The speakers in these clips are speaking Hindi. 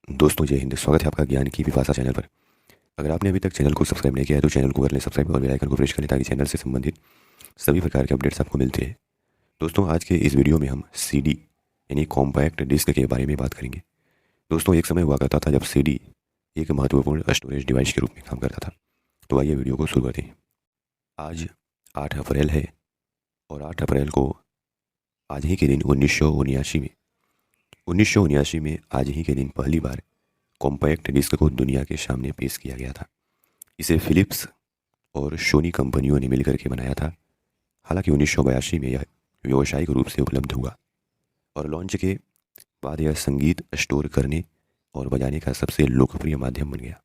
दोस्तों जय हिंद। स्वागत है आपका ज्ञान की विपाशा चैनल पर। अगर आपने अभी तक चैनल को सब्सक्राइब नहीं किया है तो चैनल को कर लें सब्सक्राइब और बेल आइकन को प्रेस कर लें ताकि चैनल से संबंधित सभी प्रकार के अपडेट्स आपको मिलते हैं। दोस्तों आज के इस वीडियो में हम सीडी यानी कॉम्पैक्ट डिस्क के बारे में बात करेंगे। दोस्तों एक समय हुआ करता था जब सीडी एक महत्वपूर्ण स्टोरेज डिवाइस के रूप में काम करता था। तो आइए वीडियो को शुरू करते हैं। आज 8 अप्रैल है और 8 अप्रैल को आज ही के दिन 1979 में आज ही के दिन पहली बार कॉम्पैक्ट डिस्क को दुनिया के सामने पेश किया गया था। इसे फिलिप्स और सोनी कंपनियों ने मिलकर के बनाया था। हालांकि 1982 में यह व्यावसायिक रूप से उपलब्ध हुआ और लॉन्च के बाद यह संगीत स्टोर करने और बजाने का सबसे लोकप्रिय माध्यम बन गया।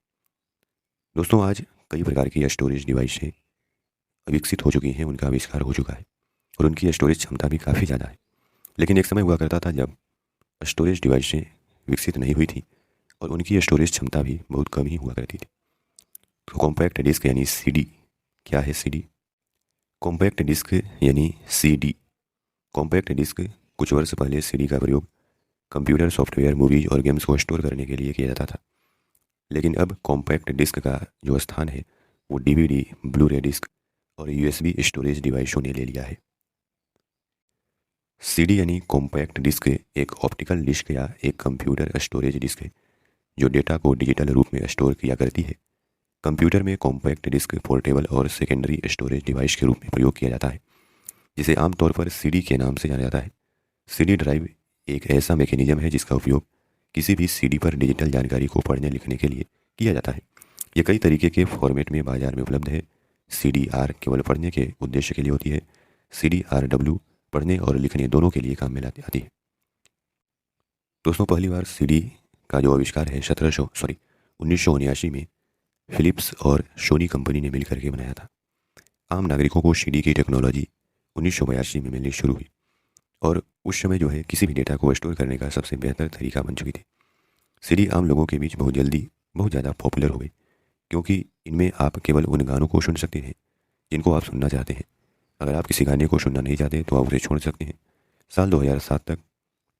दोस्तों आज कई प्रकार की स्टोरेज डिवाइसें विकसित हो चुकी हैं, उनका आविष्कार हो चुका है और उनकी स्टोरेज क्षमता भी काफ़ी ज़्यादा है। लेकिन एक समय हुआ करता था जब स्टोरेज डिवाइसें विकसित नहीं हुई थी और उनकी स्टोरेज क्षमता भी बहुत कम ही हुआ करती थी। तो कॉम्पैक्ट डिस्क यानी सीडी क्या है? सीडी कॉम्पैक्ट डिस्क यानी सीडी कॉम्पैक्ट डिस्क कुछ वर्ष पहले सीडी का प्रयोग कंप्यूटर सॉफ्टवेयर, मूवीज और गेम्स को स्टोर करने के लिए किया जाता था। लेकिन अब कॉम्पैक्ट डिस्क का जो स्थान है वो डीवीडी, ब्लू-रे डिस्क और यूएसबी स्टोरेज डिवाइसों ने ले लिया है। सीडी यानी कॉम्पैक्ट डिस्क एक ऑप्टिकल डिस्क या एक कंप्यूटर स्टोरेज डिस्क है जो डेटा को डिजिटल रूप में स्टोर किया करती है। कंप्यूटर में कॉम्पैक्ट डिस्क पोर्टेबल और सेकेंडरी स्टोरेज डिवाइस के रूप में प्रयोग किया जाता है, जिसे आमतौर पर सीडी के नाम से जाना जाता है। सीडी ड्राइव एक ऐसा मैकेनिज्म है जिसका उपयोग किसी भी सीडी पर डिजिटल जानकारी को पढ़ने लिखने के लिए किया जाता है। ये कई तरीके के फॉर्मेट में बाजार में उपलब्ध है। सीडी आर केवल पढ़ने के उद्देश्य के लिए होती है। सीडी आर डब्ल्यू पढ़ने और लिखने दोनों के लिए काम में आती है। दोस्तों पहली बार सीडी का जो आविष्कार है 1979 में फिलिप्स और सोनी कंपनी ने मिलकर के बनाया था। आम नागरिकों को सीडी की टेक्नोलॉजी 1982 में मिलनी शुरू हुई और उस समय जो है किसी भी डेटा को स्टोर करने का सबसे बेहतर तरीका बन चुकी थी। सीडी आम लोगों के बीच बहुत जल्दी बहुत ज़्यादा पॉपुलर हो गई क्योंकि इनमें आप केवल उन गानों को सुन सकते हैं जिनको आप सुनना चाहते हैं। अगर आप किसी गाने को सुनना नहीं चाहते तो आप उसे छोड़ सकते हैं। साल 2007 तक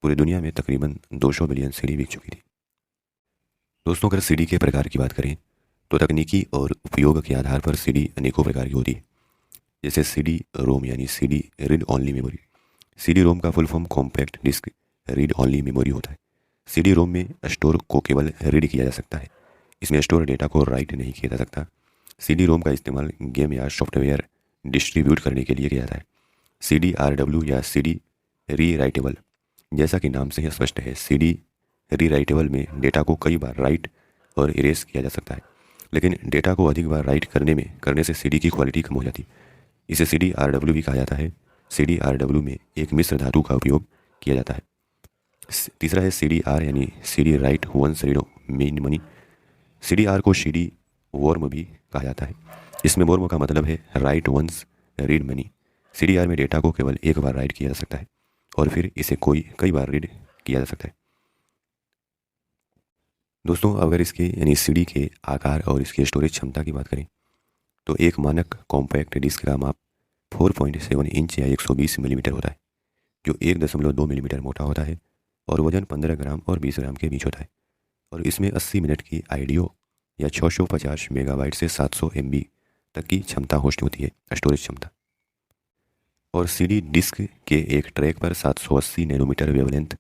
पूरी दुनिया में तकरीबन 200 मिलियन सीडी बिक चुकी थी। दोस्तों अगर सीडी के प्रकार की बात करें तो तकनीकी और उपयोग के आधार पर सीडी अनेकों प्रकार की होती है। जैसे सीडी रोम यानी CD read only memory. CD ROM का full form compact disc read only memory होता है। सीडी रोम में स्टोर को केवल रीड किया जा सकता है, इसमें स्टोर डेटा को राइट नहीं किया जा सकता। सीडी रोम का इस्तेमाल गेम या सॉफ्टवेयर डिस्ट्रीब्यूट करने के लिए किया जाता है। सीडी आर डब्ल्यू या सीडी री राइटेबल, जैसा कि नाम से ही स्पष्ट है, सीडी री राइटेबल में डेटा को कई बार राइट और इरेज किया जा सकता है, लेकिन डेटा को अधिक बार राइट करने से सीडी की क्वालिटी कम हो जाती है। इसे सीडी आर डब्ल्यू भी कहा जाता है। सीडी आर डब्ल्यू में एक मिश्र धातु का उपयोग किया जाता है। तीसरा है सीडी आर यानी CD write once read many. CD R को सीडी वॉर्म भी कहा जाता है। इसमें वॉर्म का मतलब है write once read many. CD R में डेटा को केवल एक बार राइट किया जा सकता है और फिर इसे कई बार रीड किया जा सकता है। दोस्तों अगर इसके यानी सीडी के आकार और इसकी स्टोरेज क्षमता की बात करें तो एक मानक कॉम्पैक्ट डिस्क का माप 4.7 इंच या 120 मिलीमीटर होता है, जो 1.2 मिलीमीटर मोटा होता है और वजन 15 ग्राम और 20 ग्राम के बीच होता है। और इसमें 80 मिनट की ऑडियो या 650 मेगाबाइट से 700 MB तक की क्षमता होस्ट होती है, स्टोरेज क्षमता। और सीडी डिस्क के एक ट्रैक पर 780 नैनोमीटर वेवलेंथ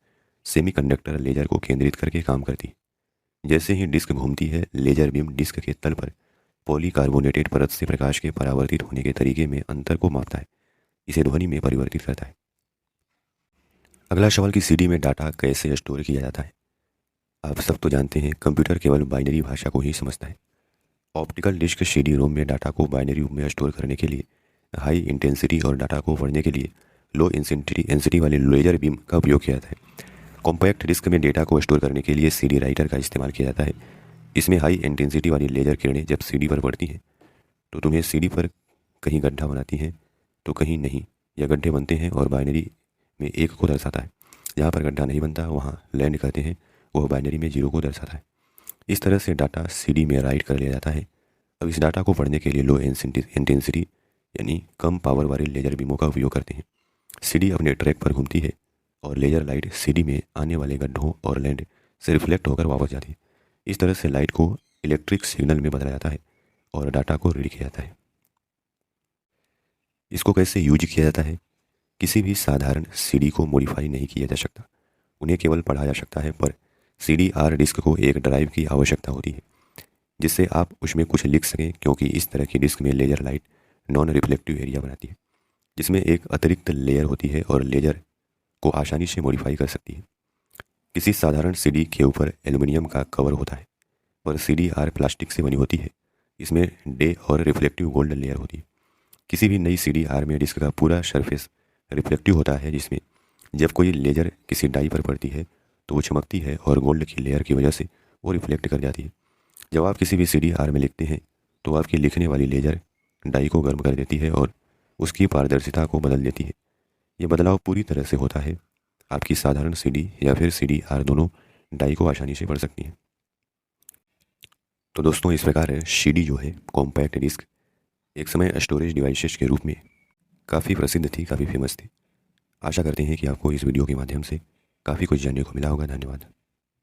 सेमीकंडक्टर लेजर को केंद्रित करके काम करती है। जैसे ही डिस्क घूमती है, लेजर बीम डिस्क के तल पर पॉलीकार्बोनेटेड परत से प्रकाश के परावर्तित होने के तरीके में अंतर को मापता है, इसे ध्वनि में परिवर्तित करता है। अगला सवाल कि सीडी में डाटा कैसे स्टोर किया जाता है। आप सब तो जानते हैं कंप्यूटर केवल बाइनरी भाषा को ही समझता है। ऑप्टिकल डिस्क सीडी रोम में डाटा को बाइनरी रूप में स्टोर करने के लिए हाई इंटेंसिटी और डाटा को पढ़ने के लिए लो इंटेंसिटी वाले लेजर बीम का उपयोग किया जाता है। कॉम्पैक्ट डिस्क में डेटा को स्टोर करने के लिए सीडी राइटर का इस्तेमाल किया जाता है। इसमें हाई इंटेंसिटी वाली लेजर किरणें जब सीडी पर पड़ती हैं तो तुम्हें सीडी पर कहीं गड्ढा बनाती हैं तो कहीं नहीं। यह गड्ढे बनते हैं और बाइनरी में 1 को दर्शाता है। जहाँ पर गड्ढा नहीं बनता वहाँ लैंड करते हैं, वह बाइनरी में 0 को दर्शाता है। इस तरह से डाटा सीडी में राइट कर लिया जाता है। अब इस डाटा को पढ़ने के लिए लो इंटेंसिटी यानी कम पावर वाले लेजर बीमों का उपयोग करते हैं। सीडी अपने ट्रैक पर घूमती है और लेजर लाइट सीडी में आने वाले गड्ढों और लैंड से रिफ्लेक्ट होकर वापस जाती है। इस तरह से लाइट को इलेक्ट्रिक सिग्नल में बदला जाता है और डाटा को रीड किया जाता है। इसको कैसे यूज किया जाता है? किसी भी साधारण सीडी को मॉडिफाई नहीं किया जा सकता, उन्हें केवल पढ़ा जा सकता है। पर सीडीआर डिस्क को एक ड्राइव की आवश्यकता होती है जिससे आप उसमें कुछ लिख सकें, क्योंकि इस तरह की डिस्क में laser light non reflective area बनाती है जिसमें एक अतिरिक्त लेयर होती है और लेजर को आसानी से मॉडिफाई कर सकती है। किसी साधारण सीडी के ऊपर एल्युमिनियम का कवर होता है, पर सीडीआर प्लास्टिक से बनी होती है। इसमें डे और रिफ्लेक्टिव गोल्ड लेयर होती है। किसी भी नई सीडीआर में डिस्क का पूरा सरफेस रिफ्लेक्टिव होता है, जिसमें जब कोई लेजर किसी डाई पर पड़ती है तो वो चमकती है और गोल्ड की लेयर की वजह से वो रिफ्लेक्ट कर जाती है। जब आप किसी भी सीडीआर में लिखते हैं तो आपकी लिखने वाली लेजर डाई को गर्म कर देती है और उसकी पारदर्शिता को बदल देती है। ये बदलाव पूरी तरह से होता है। आपकी साधारण सीडी या फिर सीडीआर दोनों डाई को आसानी से पढ़ सकती हैं। तो दोस्तों, इस प्रकार सीडी जो है, कॉम्पैक्ट डिस्क, एक समय स्टोरेज डिवाइसेस के रूप में काफ़ी प्रसिद्ध थी, काफ़ी फेमस थी। आशा करते हैं कि आपको इस वीडियो के माध्यम से काफ़ी कुछ जानने को मिला होगा। धन्यवाद।